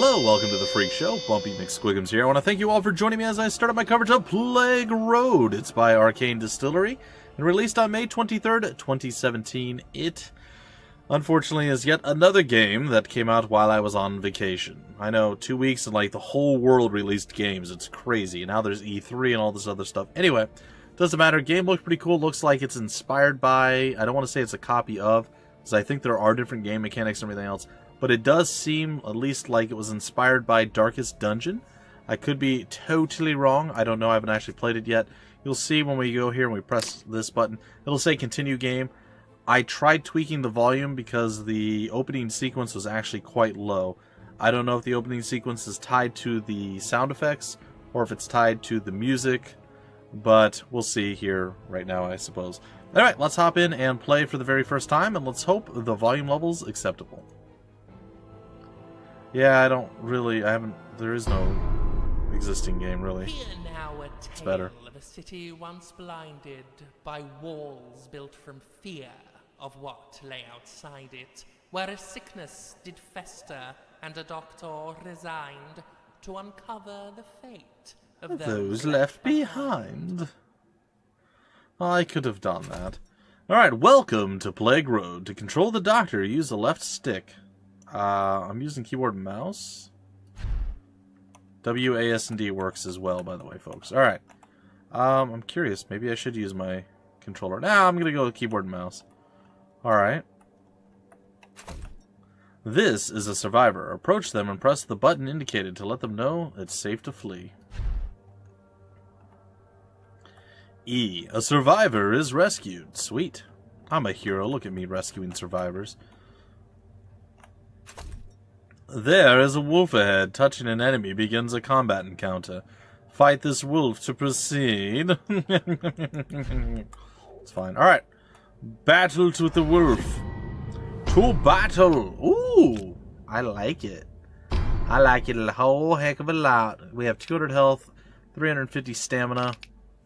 Hello, welcome to the Freak Show. Bumpy McSquigums here. I want to thank you all for joining me as I start up my coverage of Plague Road. It's by Arcane Distillery and released on May 23rd, 2017. It, unfortunately, is yet another game that came out while I was on vacation. I know, 2 weeks and like the whole world released games. It's crazy. And now there's E3 and all this other stuff. Anyway, doesn't matter. Game looks pretty cool. Looks like it's inspired by, I don't want to say it's a copy of, because I think there are different game mechanics and everything else. But it does seem, at least, like it was inspired by Darkest Dungeon. I could be totally wrong. I don't know. I haven't actually played it yet. You'll see when we go here and we press this button. It'll say Continue Game. I tried tweaking the volume because the opening sequence was actually quite low. I don't know if the opening sequence is tied to the sound effects or if it's tied to the music. But we'll see here right now, I suppose. Alright, let's hop in and play for the very first time. And let's hope the volume level's acceptable. Yeah, I don't really, there is no existing game, really. Hear now a It's tale better. of a city once blinded by walls built from fear of what lay outside it, where a sickness did fester and a doctor resigned to uncover the fate of Those left behind. I could have done that. Alright, welcome to Plague Road. To control the doctor, use the left stick. I'm using keyboard and mouse. W, A, S, and D works as well, by the way, folks. Alright. I'm curious. Maybe I should use my controller. Nah, I'm going to go with keyboard and mouse. Alright. This is a survivor. Approach them and press the button indicated to let them know it's safe to flee. E. A survivor is rescued. Sweet. I'm a hero. Look at me rescuing survivors. There is a wolf ahead. Touching an enemy begins a combat encounter. Fight this wolf to proceed. It's fine. Alright. Battle with the wolf. To battle. Ooh. I like it. I like it a whole heck of a lot. We have 200 health, 350 stamina.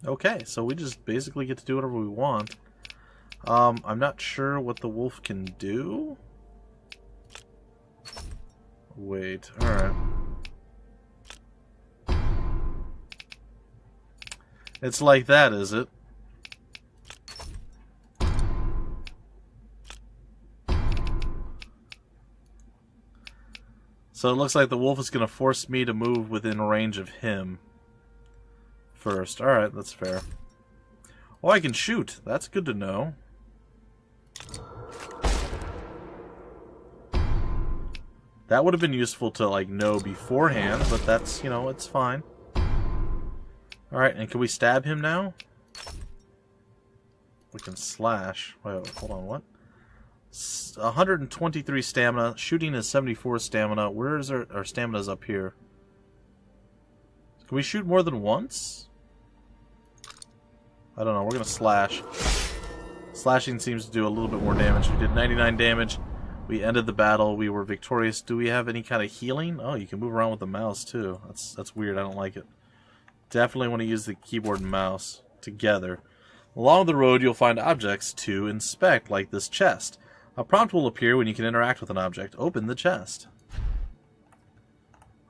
Okay, so we just basically get to do whatever we want. I'm not sure what the wolf can do. Wait, alright. It's like that, is it? So it looks like the wolf is going to force me to move within range of him first. Alright, that's fair. Oh, I can shoot. That's good to know. That would have been useful to, like, know beforehand, but that's, you know, it's fine. Alright, and can we stab him now? We can slash. Wait, hold on, what? 123 stamina. Shooting is 74 stamina. Where is our stamina's up here? Can we shoot more than once? I don't know, we're gonna slash. Slashing seems to do a little bit more damage. We did 99 damage. We ended the battle. We were victorious. Do we have any kind of healing? Oh, you can move around with the mouse, too. That's weird. I don't like it. Definitely want to use the keyboard and mouse together. Along the road, you'll find objects to inspect, like this chest. A prompt will appear when you can interact with an object. Open the chest.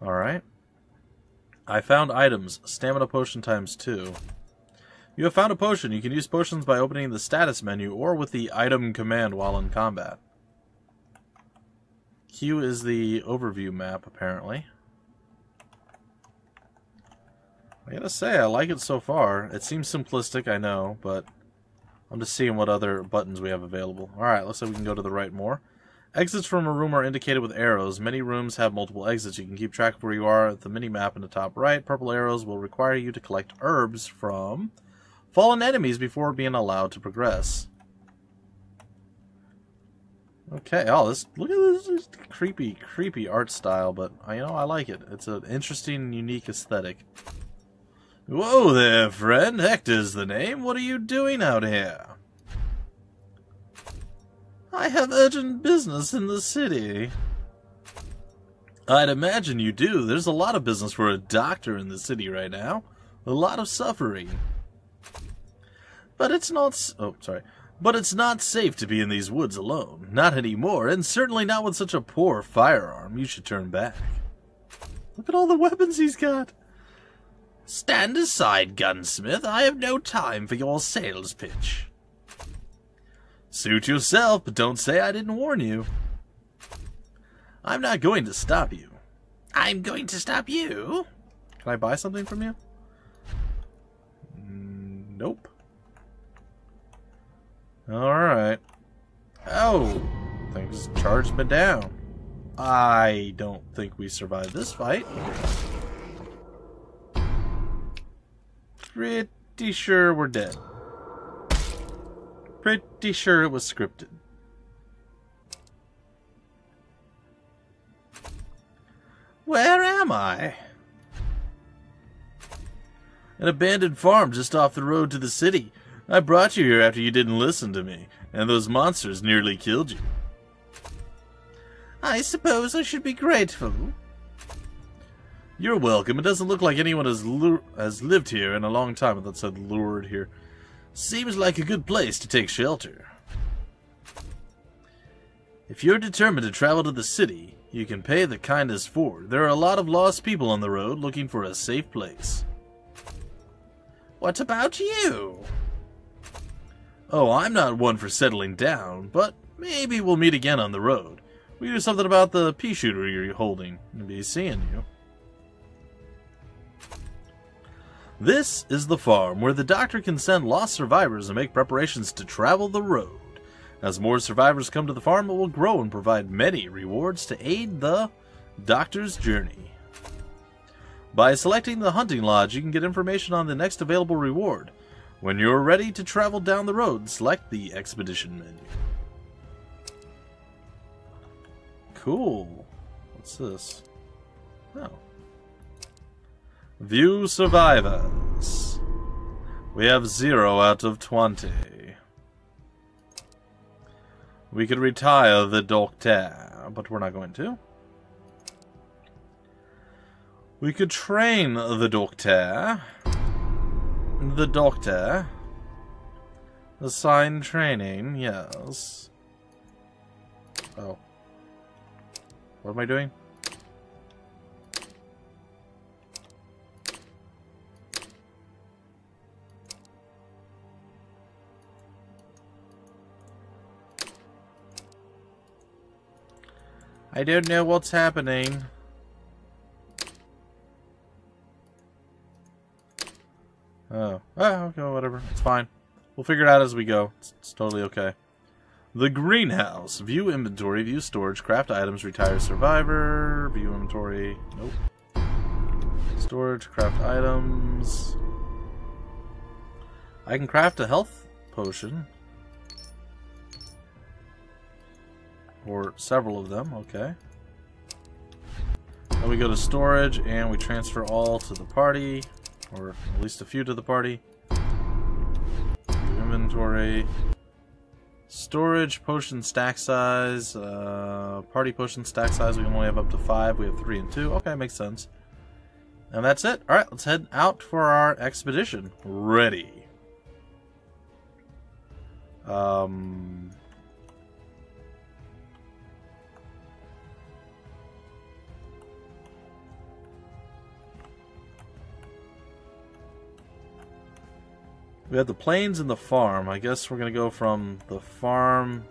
Alright. I found items. Stamina potion ×2. You have found a potion. You can use potions by opening the status menu or with the item command while in combat. Q is the overview map, apparently. I gotta say, I like it so far. It seems simplistic, I know, but I'm just seeing what other buttons we have available. Alright, looks like we can go to the right more. Exits from a room are indicated with arrows. Many rooms have multiple exits. You can keep track of where you are at the mini-map in the top right. Purple arrows will require you to collect herbs from fallen enemies before being allowed to progress. Okay, oh, look at this creepy art style, but, you know, I like it. It's an interesting, unique aesthetic. Whoa there, friend. Hector's the name. What are you doing out here? I have urgent business in the city. I'd imagine you do. There's a lot of business for a doctor in the city right now. A lot of suffering. But it's not... Oh, sorry. But it's not safe to be in these woods alone. Not anymore, and certainly not with such a poor firearm. You should turn back. Look at all the weapons he's got. Stand aside, gunsmith. I have no time for your sales pitch. Suit yourself, but don't say I didn't warn you. I'm not going to stop you. I'm going to stop you? Can I buy something from you? Nope. Alright. Oh! Things charged me down. I don't think we survived this fight. Pretty sure we're dead. Pretty sure it was scripted. Where am I? An abandoned farm just off the road to the city. I brought you here after you didn't listen to me, and those monsters nearly killed you. I suppose I should be grateful. You're welcome. It doesn't look like anyone has lived here in a long time. I thought it said lured here. Seems like a good place to take shelter. If you're determined to travel to the city, you can pay the kindness forward. There are a lot of lost people on the road looking for a safe place. What about you? Oh, I'm not one for settling down, but maybe we'll meet again on the road. We do something about the pea shooter you're holding. I'll be seeing you. This is the farm where the doctor can send lost survivors and make preparations to travel the road. As more survivors come to the farm, it will grow and provide many rewards to aid the doctor's journey. By selecting the hunting lodge, you can get information on the next available reward. When you're ready to travel down the road, select the expedition menu. Cool. What's this? Oh. View survivors. We have 0 out of 20. We could retire the doctor, but we're not going to. We could train the doctor. The doctor. Assign training, yes. Oh. What am I doing? I don't know what's happening. Oh. Okay, whatever. It's fine. We'll figure it out as we go. It's totally okay. The greenhouse. View inventory, view storage, craft items, retire survivor, view inventory. Nope. Storage, craft items. I can craft a health potion. Or several of them, okay. Then we go to storage and we transfer all to the party. Or at least a few to the party. Inventory. Storage, potion stack size. Party potion stack size, we can only have up to 5. We have 3 and 2. Okay, makes sense. And that's it. Alright, let's head out for our expedition. Ready. We have the plains and the farm. I guess we're going to go from the farm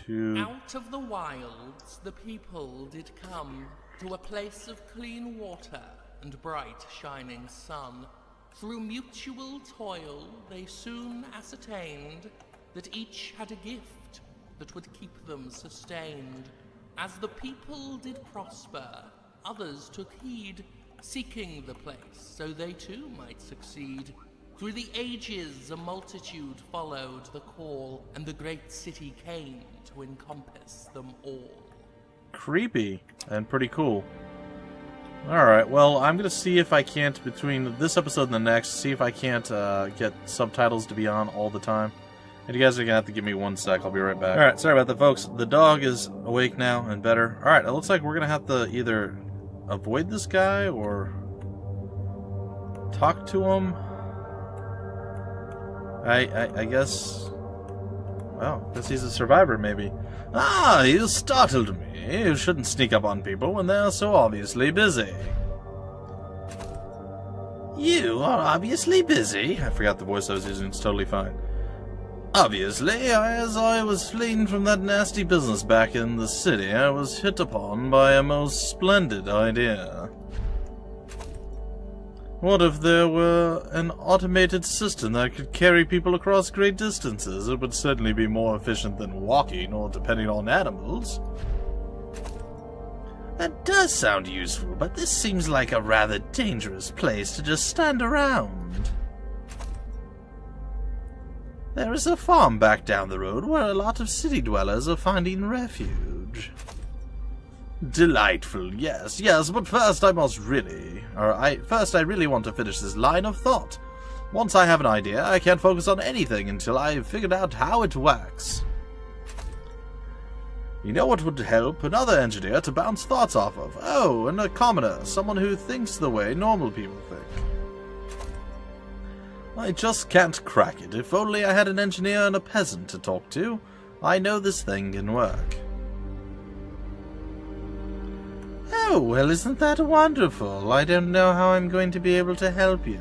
to... Out of the wilds, the people did come to a place of clean water and bright shining sun. Through mutual toil, they soon ascertained that each had a gift that would keep them sustained. As the people did prosper, others took heed, seeking the place so they too might succeed. Through the ages, a multitude followed the call, and the great city came to encompass them all. Creepy and pretty cool. Alright, well, I'm going to see if I can't, between this episode and the next, see if I can't get subtitles to be on all the time. And you guys are going to have to give me 1 sec. I'll be right back. Alright, sorry about that, folks. The dog is awake now and better. Alright, it looks like we're going to have to either avoid this guy or talk to him. I guess... Well, guess he's a survivor, maybe. Ah, you startled me. You shouldn't sneak up on people when they're so obviously busy. You are obviously busy? I forgot the voice I was using. It's totally fine. Obviously, as I was fleeing from that nasty business back in the city, I was hit upon by a most splendid idea. What if there were an automated system that could carry people across great distances? It would certainly be more efficient than walking or depending on animals. That does sound useful, but this seems like a rather dangerous place to just stand around. There is a farm back down the road where a lot of city dwellers are finding refuge. Delightful, yes, but first I really want to finish this line of thought. Once I have an idea, I can't focus on anything until I've figured out how it works. You know what would help? Another engineer to bounce thoughts off of. Oh, and a commoner, someone who thinks the way normal people think. I just can't crack it. If only I had an engineer and a peasant to talk to. I know this thing can work. Oh, well, isn't that wonderful? I don't know how I'm going to be able to help you.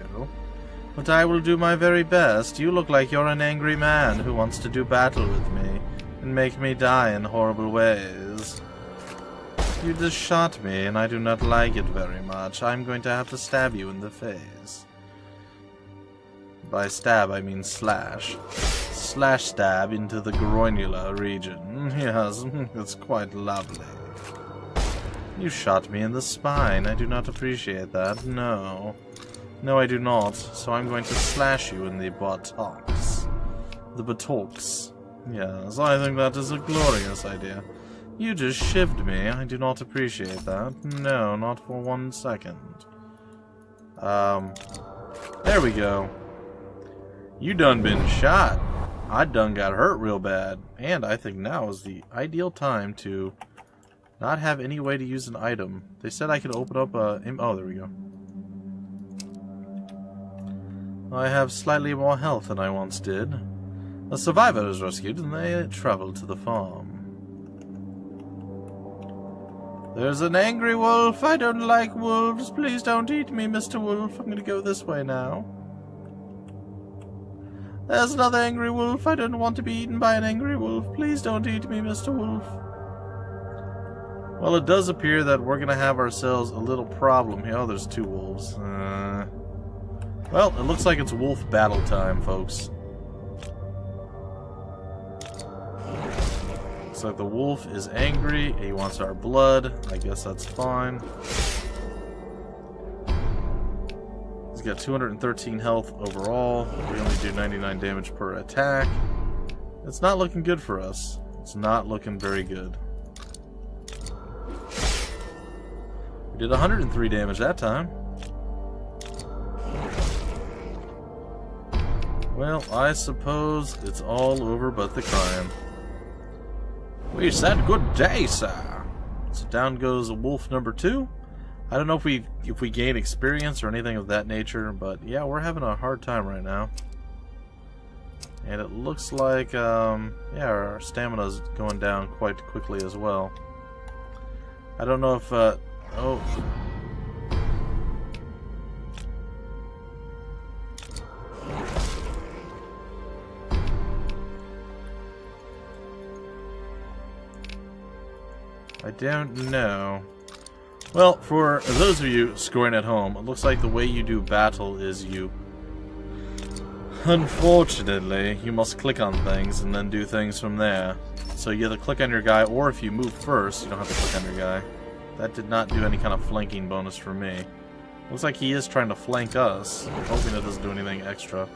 But I will do my very best. You look like you're an angry man who wants to do battle with me and make me die in horrible ways. You just shot me, and I do not like it very much. I'm going to have to stab you in the face. By stab, I mean slash. Slash stab into the groinular region. Yes, it's quite lovely. You shot me in the spine. I do not appreciate that. No. No, I do not. So I'm going to slash you in the buttocks. The buttocks. Yes, I think that is a glorious idea. You just shivved me. I do not appreciate that. No, not for 1 second. There we go. You done been shot. I done got hurt real bad. And I think now is the ideal time to not have any way to use an item. They said I could open up a... Oh, there we go. I have slightly more health than I once did. A survivor was rescued and they traveled to the farm. There's an angry wolf. I don't like wolves. Please don't eat me, Mr. Wolf. I'm gonna go this way now. There's another angry wolf. I don't want to be eaten by an angry wolf. Please don't eat me, Mr. Wolf. Well, it does appear that we're going to have ourselves a little problem here. Oh, there's 2 wolves. Well, it looks like it's wolf battle time, folks. Looks like the wolf is angry. He wants our blood. I guess that's fine. He's got 213 health overall. We only do 99 damage per attack. It's not looking good for us. It's not looking very good. We did 103 damage that time. Well, I suppose it's all over but the crime. We said good day, sir. So down goes wolf number 2. I don't know if we gain experience or anything of that nature, but yeah, we're having a hard time right now. And it looks like, yeah, our stamina's going down quite quickly as well. I don't know if, oh. I don't know. Well, for those of you scoring at home, it looks like the way you do battle is you... Unfortunately, you must click on things and then do things from there. So you either click on your guy, or if you move first, you don't have to click on your guy. That did not do any kind of flanking bonus for me. Looks like he is trying to flank us. I'm hoping it doesn't do anything extra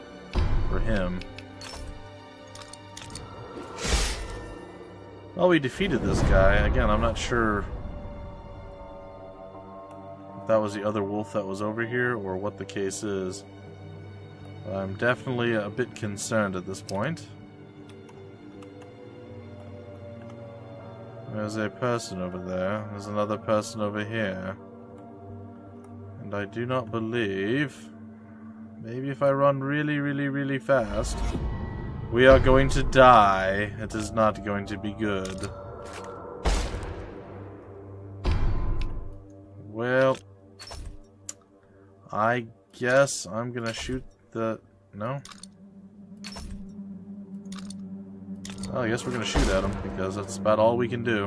for him. Well, we defeated this guy. Again, I'm not sure if that was the other wolf that was over here or what the case is. But I'm definitely a bit concerned at this point. There's a person over there. There's another person over here. And I do not believe... Maybe if I run really, really, really fast... We are going to die. It is not going to be good. Well, I guess I'm gonna shoot the... No? Well, I guess we're gonna shoot at him, because that's about all we can do.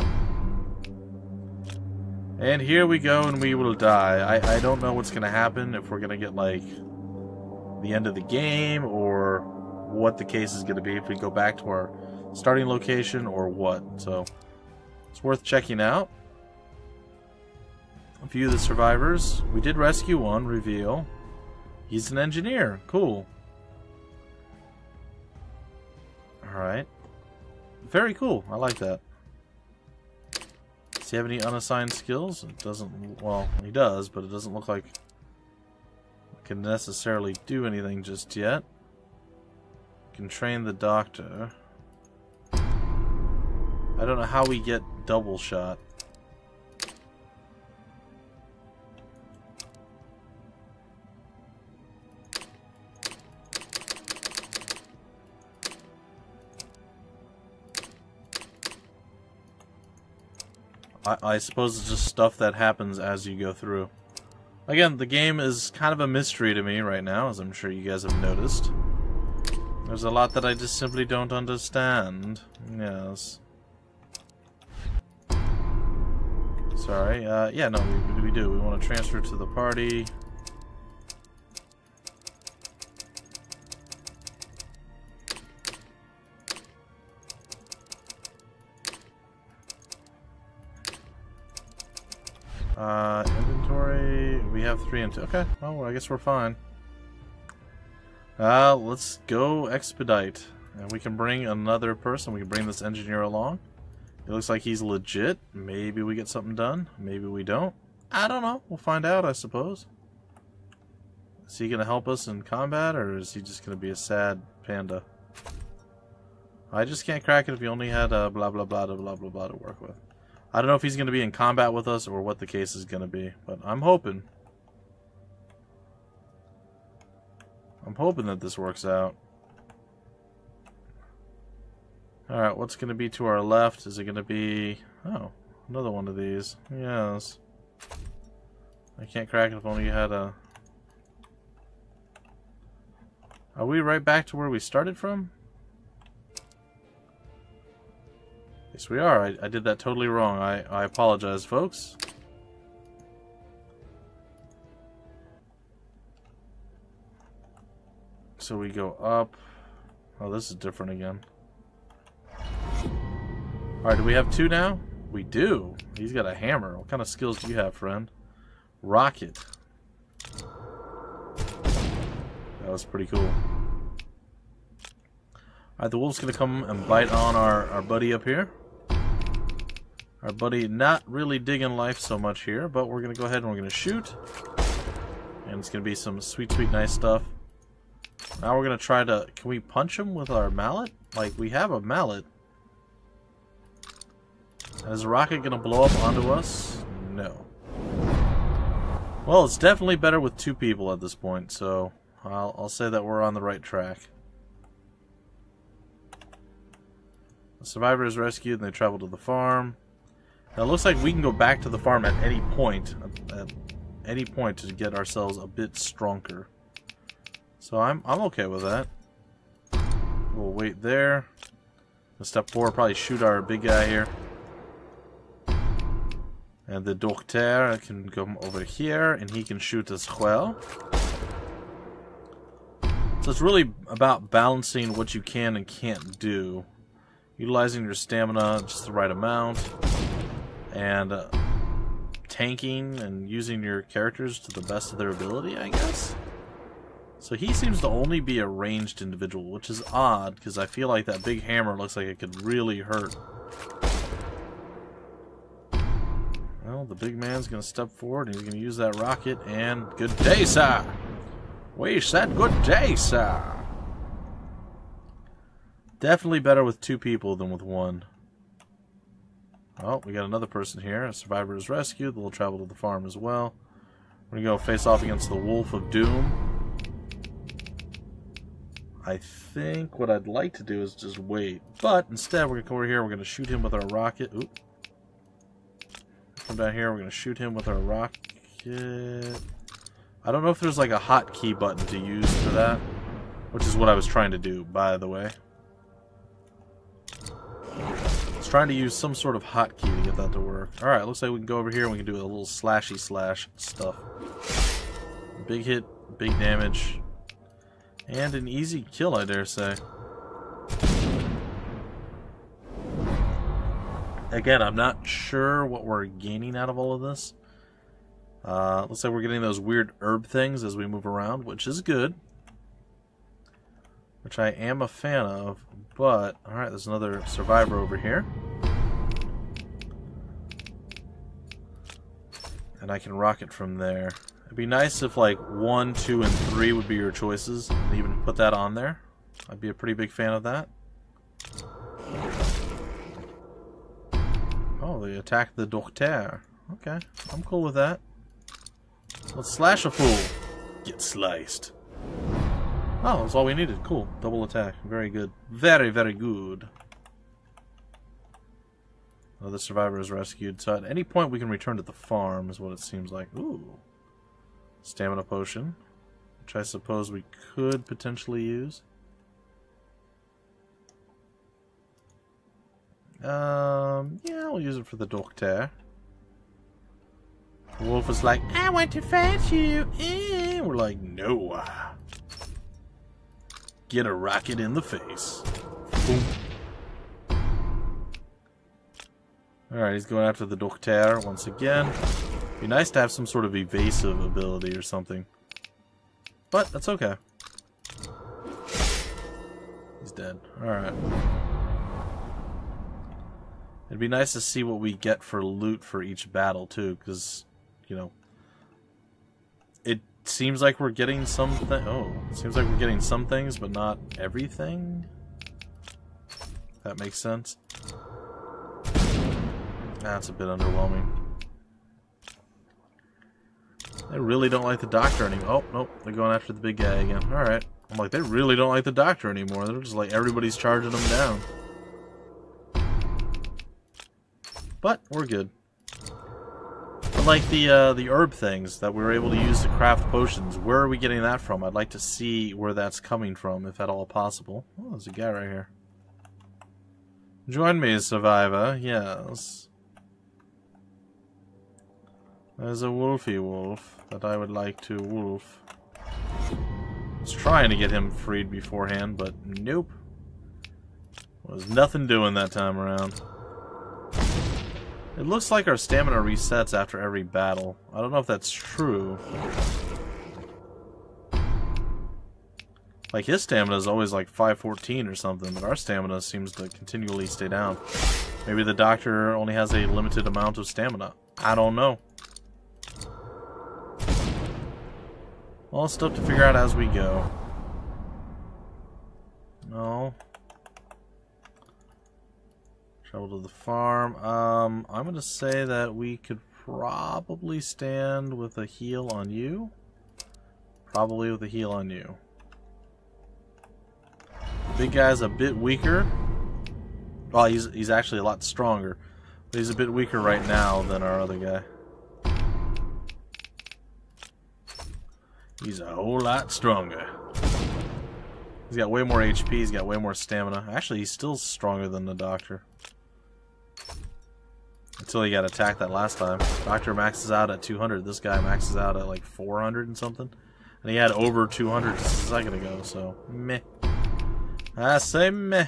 And here we go, and we will die. I don't know what's gonna happen, if we're gonna get, like, the end of the game, or what the case is gonna be, if we go back to our starting location, or what. So, it's worth checking out. A few of the survivors. We did rescue one, reveal. He's an engineer. Cool. Alright. Very cool. I like that. Does he have any unassigned skills? It doesn't... Well, he does, but it doesn't look like he can necessarily do anything just yet. Can train the doctor. I don't know how we get double shot. I suppose it's just stuff that happens as you go through. Again, the game is kind of a mystery to me right now, as I'm sure you guys have noticed. There's a lot that I just simply don't understand. Yes. Sorry. Yeah, no, we do. We want to transfer to the party. Inventory, we have 3 and 2. Okay, well, I guess we're fine. Let's go expedite. And we can bring another person. We can bring this engineer along. It looks like he's legit. Maybe we get something done. Maybe we don't. I don't know. We'll find out, I suppose. Is he going to help us in combat, or is he just going to be a sad panda? I just can't crack it if he only had blah blah blah blah blah blah blah to work with. I don't know if he's going to be in combat with us or what the case is going to be, but I'm hoping. I'm hoping that this works out. Alright, what's going to be to our left? Is it going to be... Oh, another one of these. Yes. I can't crack it if only you had a... Are we right back to where we started from? Yes, we are. I did that totally wrong. I apologize, folks. So we go up. Oh, this is different again. Alright, do we have 2 now? We do. He's got a hammer. What kind of skills do you have, friend? Rocket. That was pretty cool. Alright, the wolf's gonna come and bite on our buddy up here. Our buddy not really digging life so much here, but we're going to go ahead and we're going to shoot. And it's going to be some sweet, sweet, nice stuff. Now we're going to try to... Can we punch him with our mallet? Like, we have a mallet. Is the rocket going to blow up onto us? No. Well, it's definitely better with 2 people at this point, so I'll say that we're on the right track. The survivor is rescued and they travel to the farm. Now it looks like we can go back to the farm at any point to get ourselves a bit stronger. So I'm okay with that. We'll wait there. Step 4, probably shoot our big guy here. And the doctor can come over here and he can shoot as well. So it's really about balancing what you can and can't do. Utilizing your stamina just the right amount. And tanking and using your characters to the best of their ability, I guess. So he seems to only be a ranged individual, which is odd, because I feel like that big hammer looks like it could really hurt. Well, the big man's going to step forward, and he's going to use that rocket, and good day, sir! We said good day, sir! Definitely better with 2 people than with 1. Oh, we got another person here. A survivor is rescued. They'll travel to the farm as well. We're going to go face off against the Wolf of Doom. I think what I'd like to do is just wait. But instead, we're going to come over here. We're going to shoot him with our rocket. Oop. Come down here. We're going to shoot him with our rocket. I don't know if there's like a hotkey button to use for that. Which is what I was trying to do, by the way. I was trying to use some sort of hotkey to get that to work. Alright, looks like we can go over here and we can do a little slashy slash stuff. Big hit, big damage. And an easy kill, I dare say. Again, I'm not sure what we're gaining out of all of this. Looks like we're getting those weird herb things as we move around, which is good. Which I am a fan of, but... Alright, there's another survivor over here. And I can rocket from there. It'd be nice if like 1, 2, and 3 would be your choices, and even put that on there. I'd be a pretty big fan of that. Oh, they attacked the Docteur. Okay, I'm cool with that. Let's slash a fool. Get sliced. Oh, that's all we needed. Cool. Double attack. Very good. Very, very good. Oh, the survivor is rescued. So at any point we can return to the farm is what it seems like. Ooh. Stamina potion. Which I suppose we could potentially use. Yeah, we'll use it for the Docteur. The wolf is like, I want to fight you. And we're like, no. Get a rocket in the face. Boom. Alright, he's going after the Docteur once again. Be nice to have some sort of evasive ability or something. But that's okay. He's dead. Alright. It'd be nice to see what we get for loot for each battle too, because, you know, it seems like we're getting something. Oh, it seems like we're getting some things, but not everything. That makes sense. That's a bit underwhelming. They really don't like the doctor anymore. Oh, nope, they're going after the big guy again. Alright. I'm like, they really don't like the doctor anymore. They're just like, everybody's charging them down. But, we're good. But like the herb things that we were able to use to craft potions, where are we getting that from? I'd like to see where that's coming from, if at all possible. Oh, there's a guy right here. Join me, survivor. Yes. There's a wolfy wolf that I would like to wolf. I was trying to get him freed beforehand, but nope. Was nothing doing that time around. It looks like our stamina resets after every battle. I don't know if that's true. Like, his stamina is always like 514 or something, but our stamina seems to continually stay down. Maybe the doctor only has a limited amount of stamina. I don't know. All stuff to figure out as we go. No. Travel to the farm. I'm going to say that we could probably stand with a heal on you. Probably with a heal on you. The big guy's a bit weaker. Well, he's actually a lot stronger. But he's a bit weaker right now than our other guy. He's a whole lot stronger. He's got way more HP, he's got way more stamina. Actually, he's still stronger than the doctor. Until he got attacked that last time. Doctor maxes out at 200. This guy maxes out at like 400 and something. And he had over 200 just a second ago, so meh. I say meh.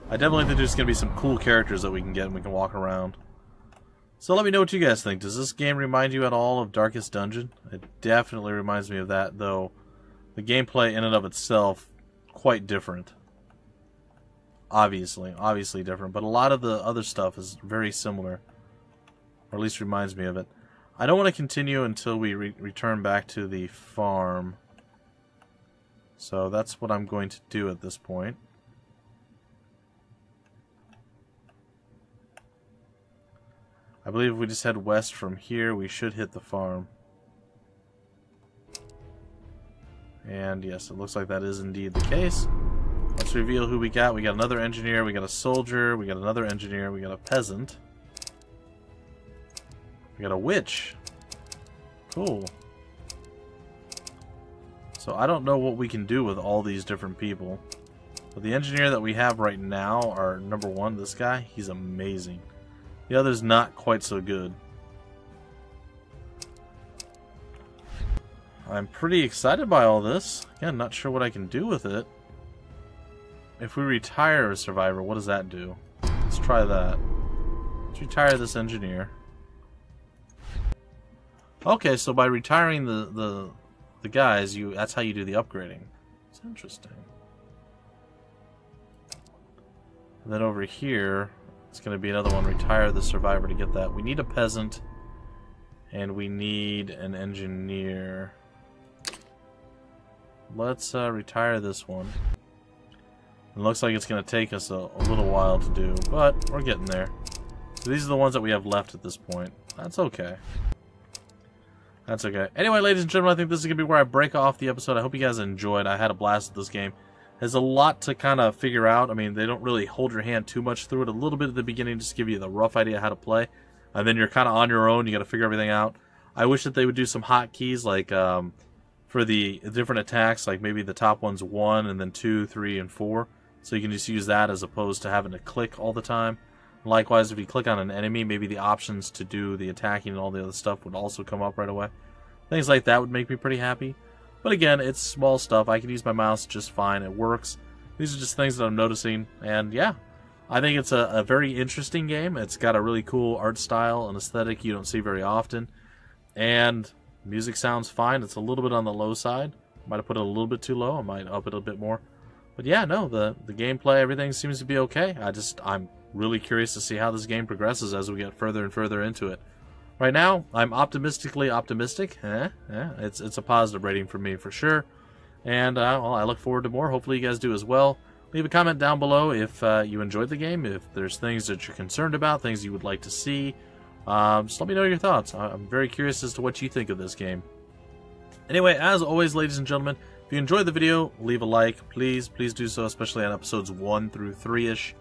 I definitely think there's going to be some cool characters that we can get and we can walk around. So let me know what you guys think. Does this game remind you at all of Darkest Dungeon? It definitely reminds me of that, though the gameplay in and of itself, quite different. Obviously different, but a lot of the other stuff is very similar, or at least reminds me of it. I don't want to continue until we return back to the farm, so that's what I'm going to do at this point. I believe if we just head west from here, we should hit the farm. And yes, it looks like that is indeed the case. Let's reveal who we got. We got another engineer, we got a soldier, we got another engineer, we got a peasant. We got a witch. Cool. So I don't know what we can do with all these different people. But the engineer that we have right now, our number one, this guy, he's amazing. The other's not quite so good. I'm pretty excited by all this. Again, not sure what I can do with it. If we retire a survivor, what does that do? Let's try that. Let's retire this engineer. Okay, so by retiring the guys, that's how you do the upgrading. It's interesting. And then over here, it's going to be another one, retire the survivor to get that. We need a peasant, and we need an engineer. Let's retire this one. It looks like it's going to take us a little while to do, but we're getting there. So these are the ones that we have left at this point. That's okay. That's okay. Anyway, ladies and gentlemen, I think this is going to be where I break off the episode. I hope you guys enjoyed. I had a blast with this game. There's a lot to kind of figure out. I mean, they don't really hold your hand too much through it. A little bit at the beginning just to give you the rough idea how to play. And then you're kind of on your own. You got to figure everything out. I wish that they would do some hotkeys, like for the different attacks, like maybe the top one's 1 and then 2, 3, and 4. So you can just use that as opposed to having to click all the time. Likewise, if you click on an enemy, maybe the options to do the attacking and all the other stuff would also come up right away. Things like that would make me pretty happy. But again, it's small stuff. I can use my mouse just fine. It works. These are just things that I'm noticing. And yeah, I think it's a very interesting game. It's got a really cool art style and aesthetic you don't see very often. And music sounds fine. It's a little bit on the low side. Might have put it a little bit too low. I might up it a bit more. But yeah, no, the gameplay, everything seems to be okay. I'm really curious to see how this game progresses as we get further and further into it. Right now, I'm optimistically optimistic. It's a positive rating for me for sure. And well, I look forward to more. Hopefully you guys do as well. Leave a comment down below if you enjoyed the game, if there's things that you're concerned about, things you would like to see. Just let me know your thoughts. I'm very curious as to what you think of this game. Anyway, as always, ladies and gentlemen, if you enjoyed the video, leave a like. Please do so, especially on episodes 1 through 3-ish.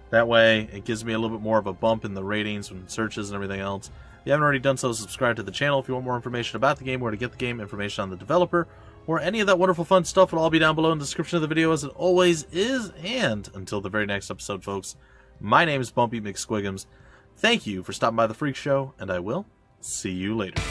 That way, it gives me a little bit more of a bump in the ratings and searches and everything else. If you haven't already done so, subscribe to the channel. If you want more information about the game, where to get the game, information on the developer, or any of that wonderful fun stuff, it'll all be down below in the description of the video, as it always is. And until the very next episode, folks, my name is Bumpy McSquigums. Thank you for stopping by the Freak Show, and I will see you later.